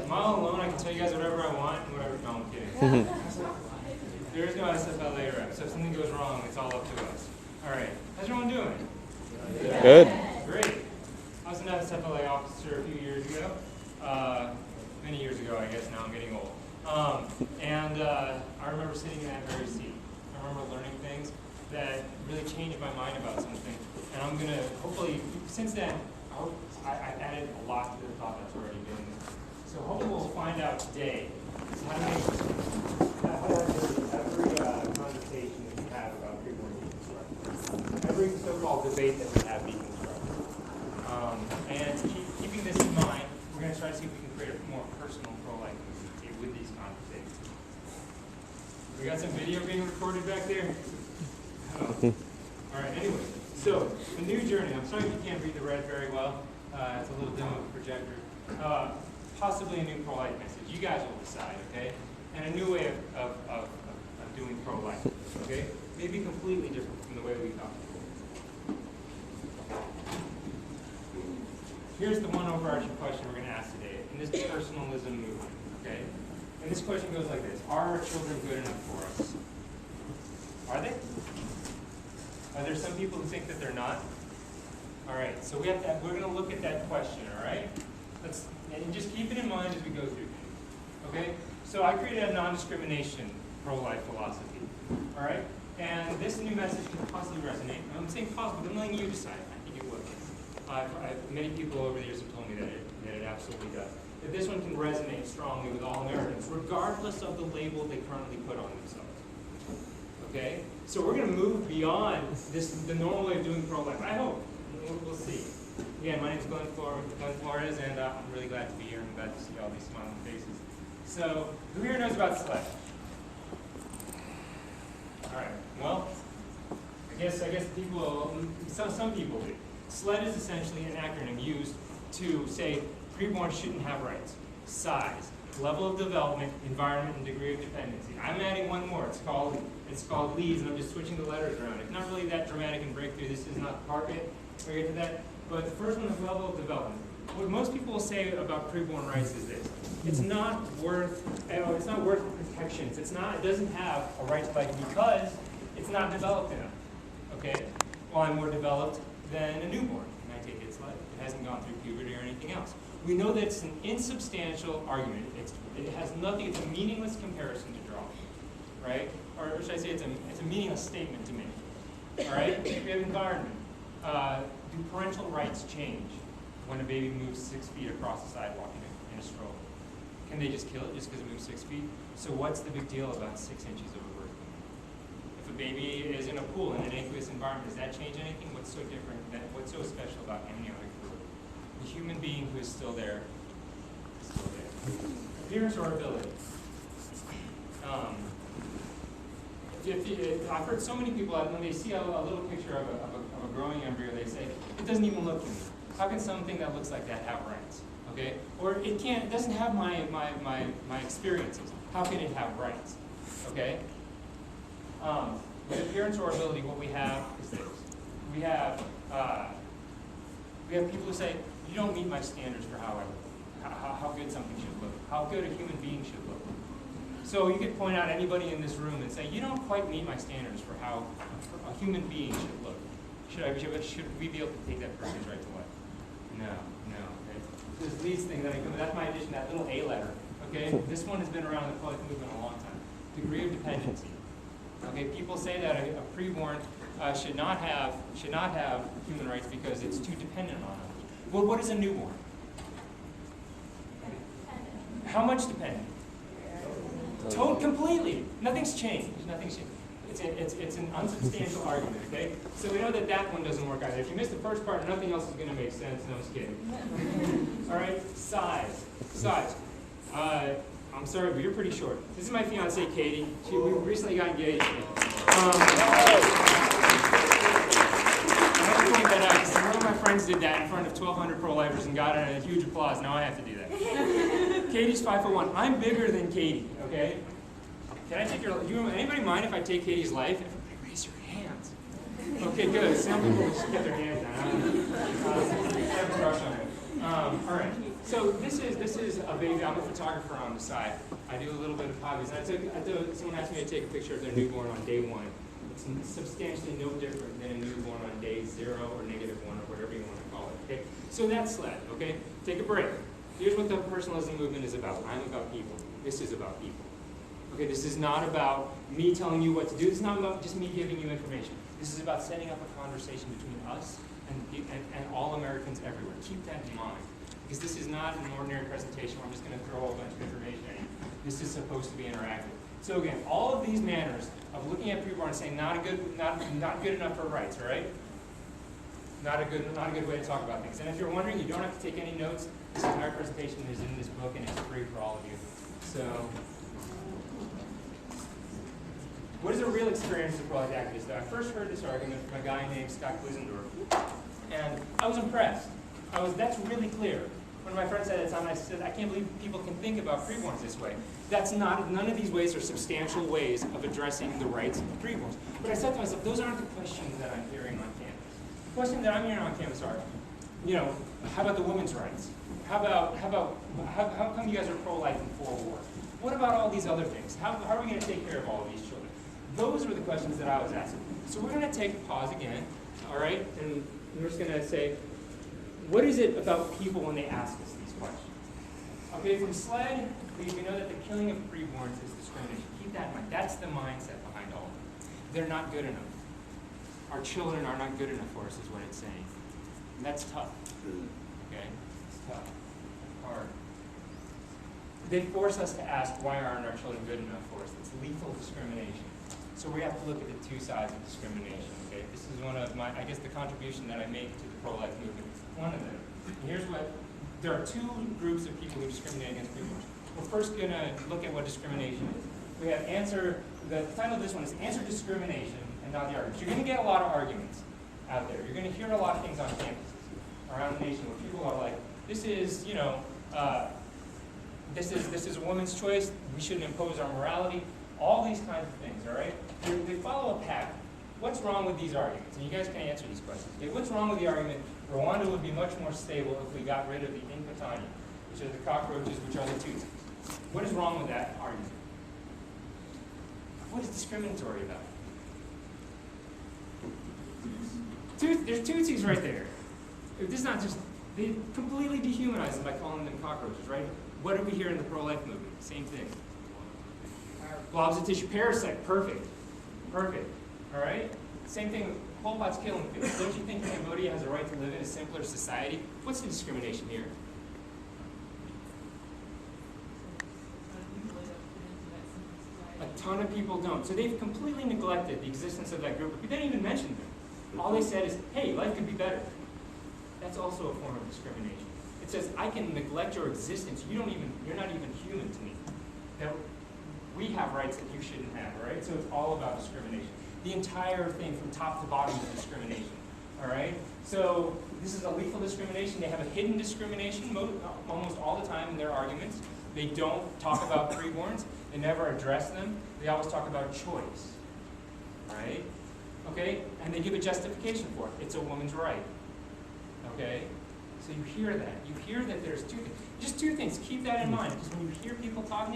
Am I all alone? I can tell you guys whatever I want and whatever. No, I'm kidding. There is no SFLA rep, so if something goes wrong, it's all up to us. All right. How's everyone doing? Good. Great. I was an SFLA officer a few years ago. Many years ago, I guess. Now I'm getting old. I remember sitting in that very seat. I remember learning things that really changed my mind about something. And I'm going to, hopefully, since then, I've added a lot to the thought that's already been there. So hopefully we'll find out today how to make every conversation that we have about preborn deconstruction, every so-called debate that we have deconstructed. And keeping this in mind, we're going to try to see if we can create a more personal pro-life movement with these conversations. We got some video being recorded back there? Oh. All right, anyway, so the new journey. I'm sorry if you can't read the red very well. It's a little dim of a projector. Possibly a new pro-life message. You guys will decide, okay? And a new way of doing pro-life, okay? Maybe completely different from the way we thought before. Here's the one overarching question we're going to ask today, in this personalism movement, okay? And this question goes like this: are our children good enough for us? Are they? Are there some people who think that they're not? All right, so we're going to look at that question, all right? And just keep it in mind as we go through things, okay? So I created a non-discrimination pro-life philosophy, all right? And this new message can possibly resonate. I'm saying possibly, I'm letting you decide. I think it would. Many people over the years have told me that it absolutely does. That this one can resonate strongly with all Americans, regardless of the label they currently put on themselves. Okay? So we're going to move beyond the normal way of doing pro-life. I hope. We'll see. Again, my name is Glenn Flores, and I'm really glad to be here. I'm glad to see all these smiling faces. So, who here knows about SLED? All right. Well, I guess people, some people do. SLED is essentially an acronym used to say preborn shouldn't have rights, size, level of development, environment, and degree of dependency. I'm adding one more. It's called LEADS, and I'm just switching the letters around. It's not really that dramatic and breakthrough. This is not the carpet. We'll get to that. But the first one is level of development. What most people will say about preborn rights is this: it's not worth protections. It doesn't have a right to life because it's not developed enough. Okay? Well, I'm more developed than a newborn, and I take its life. It hasn't gone through puberty or anything else. We know that it's an insubstantial argument. It has nothing. It's a meaningless comparison to draw, right? Or should I say it's a meaningless statement to make. All right? We have environment. Do parental rights change when a baby moves 6 feet across the sidewalk in a stroller? Can they just kill it just because it moves 6 feet? So what's the big deal about 6 inches of a birth? If a baby is in a pool in an aqueous environment, does that change anything? What's so different? What's so special about amniotic fluid? The human being who is still there is still there. Appearance or ability? I've heard so many people, when they see a little picture of a growing embryo, they say, it doesn't even look human. How can something that looks like that have rights? Okay? Or it doesn't have my experiences. How can it have rights? Okay? With appearance or ability, what we have is this. We have people who say, you don't meet my standards for how good something should look, how good a human being should look. So you could point out anybody in this room and say, you don't quite meet my standards for how a human being should look. Should we be able to take that person's right to life? No. Okay? This LEADS thing that's my addition, that little A letter. Okay? This one has been around in the pro-life movement a long time. Degree of dependency. Okay? People say that a preborn should not have human rights because it's too dependent on others. Well, what is a newborn? How much dependent? Completely. Nothing's changed. It's an unsubstantial argument, okay? So we know that one doesn't work either. If you missed the first part, nothing else is going to make sense. No, I'm just kidding. All right, size. I'm sorry, but you're pretty short. This is my fiancée, Katie. We recently got engaged. One of my friends did that in front of 1,200 pro-lifers and got a huge applause. Now I have to do that. Katie's 5'1". I'm bigger than Katie, okay? Can I take anybody mind if I take Katie's life? Everybody raise your hands. Okay, good. Some people just get their hands down. I have a crush on All right. So this is a baby. I'm a photographer on the side. I do a little bit of hobbies. Someone asked me to take a picture of their newborn on day 1. It's substantially no different than a newborn on day 0 or -1 or whatever you want to call it. Okay. So that's SLED. Okay. Take a break. Here's what the personalism movement is about. I'm about people. This is about people. Okay. This is not about me telling you what to do. This is not about just me giving you information. This is about setting up a conversation between us and all Americans everywhere. Keep that in mind. Because this is not an ordinary presentation where I'm just going to throw a bunch of information at you. This is supposed to be interactive. So again, all of these manners of looking at preborn and saying not good enough for rights, all right? Not a good way to talk about things. And if you're wondering, you don't have to take any notes. This entire presentation is in this book and it's free for all of you. So, what is a real experience as a pro-life activist? I first heard this argument from a guy named Scott Klusendorf, and I was impressed. That's really clear. One of my friends said at the time, I said, I can't believe people can think about preborns this way. None of these ways are substantial ways of addressing the rights of preborns. But I said to myself, those aren't the questions that I'm hearing on campus. The questions that I'm hearing on campus are, how about the women's rights? How come you guys are pro-life and for war? What about all these other things? How are we going to take care of all of these children? Those were the questions that I was asking. So we're going to take a pause again, all right? And we're just going to say, what is it about people when they ask us these questions? Okay, from SLED, we know that the killing of preborns is discrimination. Keep that in mind. That's the mindset behind all of it. They're not good enough. Our children are not good enough for us is what it's saying. And that's tough. Okay? It's tough. It's hard. They force us to ask, why aren't our children good enough for us? It's lethal discrimination. So we have to look at the two sides of discrimination. Okay? This is one of my, the contribution that I make to the pro-life movement. One of them. There are two groups of people who discriminate against preborns. We're first going to look at what discrimination is. We have the title of this one is Answer Discrimination and Not the Arguments. You're going to get a lot of arguments out there. You're going to hear a lot of things on campuses around the nation where people are like, this is a woman's choice, we shouldn't impose our morality, all these kinds of things, all right? They follow a pattern. What's wrong with these arguments? And you guys can answer these questions. Okay, what's wrong with the argument Rwanda would be much more stable if we got rid of the Inkpatani, which are the cockroaches, which are the Tutsis? What is wrong with that argument? What is discriminatory about it? There's Tutsis right there. This is not just, they completely dehumanize them by calling them cockroaches, right? What do we hear in the pro-life movement? Same thing. Blobs of tissue, parasite, perfect. Perfect. All right? Same thing, Pol Pot's killing people. Don't you think Cambodia has a right to live in a simpler society? What's the discrimination here? A ton of people don't. So they've completely neglected the existence of that group. They didn't even mention them. All they said is, hey, life could be better. That's also a form of discrimination. It says, I can neglect your existence. You're not even human to me. That we have rights that you shouldn't have, right? So it's all about discrimination. The entire thing from top to bottom is discrimination, all right? So this is a lethal discrimination. They have a hidden discrimination almost all the time in their arguments. They don't talk about preborns. They never address them. They always talk about choice, right? Okay? And they give a justification for it. It's a woman's right, okay? So you hear that. You hear that there's two things. Just two things. Keep that in mind, because when you hear people talking